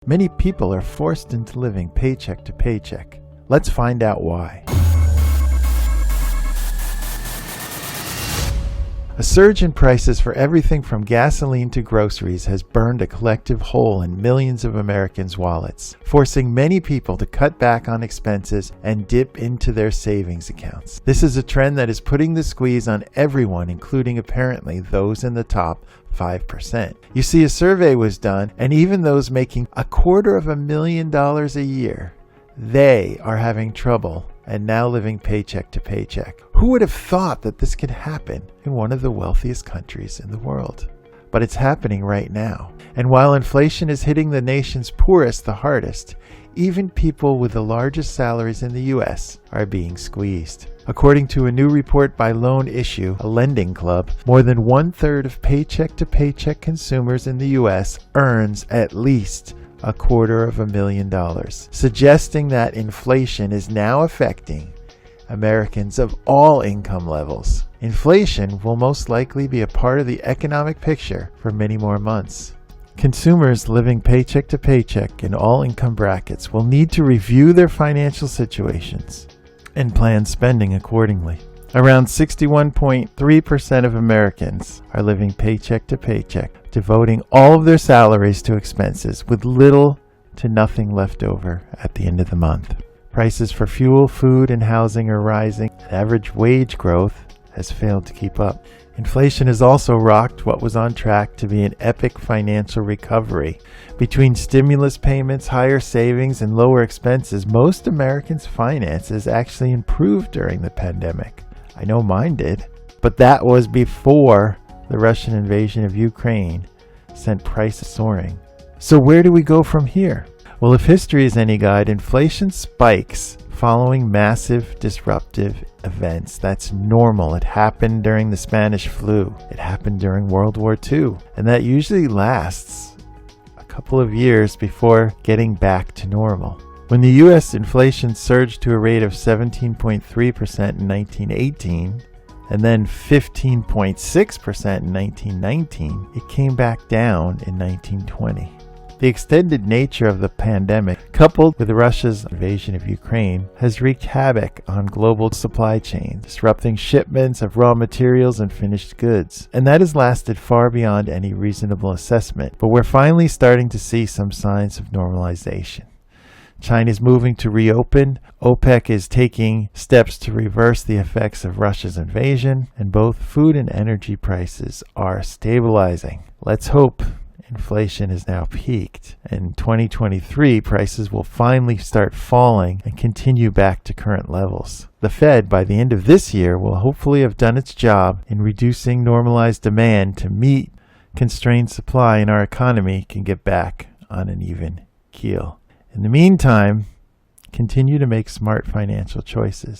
Many people are forced into living paycheck to paycheck. Let's find out why. A surge in prices for everything from gasoline to groceries has burned a collective hole in millions of Americans' wallets, forcing many people to cut back on expenses and dip into their savings accounts. This is a trend that is putting the squeeze on everyone, including apparently those in the top 5%. You see, a survey was done, and even those making $250,000 a year, they are having trouble and now living paycheck to paycheck. Who would have thought that this could happen in one of the wealthiest countries in the world? But it's happening right now. And while inflation is hitting the nation's poorest the hardest, even people with the largest salaries in the U.S. are being squeezed. According to a new report by Loan Issue, a lending club, more than 1/3 of paycheck-to-paycheck consumers in the U.S. earns at least $250,000, suggesting that inflation is now affecting Americans of all income levels. Inflation will most likely be a part of the economic picture for many more months. Consumers living paycheck to paycheck in all income brackets will need to review their financial situations and plan spending accordingly. Around 61.3% of Americans are living paycheck to paycheck, devoting all of their salaries to expenses with little to nothing left over at the end of the month. Prices for fuel, food, and housing are rising, and average wage growth has failed to keep up. Inflation has also rocked what was on track to be an epic financial recovery. Between stimulus payments, higher savings, and lower expenses, most Americans' finances actually improved during the pandemic. I know mine did. But that was before the Russian invasion of Ukraine sent prices soaring. So where do we go from here? Well, if history is any guide, inflation spikes following massive disruptive events. That's normal. It happened during the Spanish flu. It happened during World War II. And that usually lasts a couple of years before getting back to normal. When the U.S. inflation surged to a rate of 17.3% in 1918, and then 15.6% in 1919, it came back down in 1920. The extended nature of the pandemic, coupled with Russia's invasion of Ukraine, has wreaked havoc on global supply chains, disrupting shipments of raw materials and finished goods. And that has lasted far beyond any reasonable assessment. But we're finally starting to see some signs of normalization. China is moving to reopen. OPEC is taking steps to reverse the effects of Russia's invasion, and both food and energy prices are stabilizing. Let's hope inflation is now peaked. In 2023, prices will finally start falling and continue back to current levels. The Fed, by the end of this year, will hopefully have done its job in reducing normalized demand to meet constrained supply, and our economy can get back on an even keel. In the meantime, continue to make smart financial choices.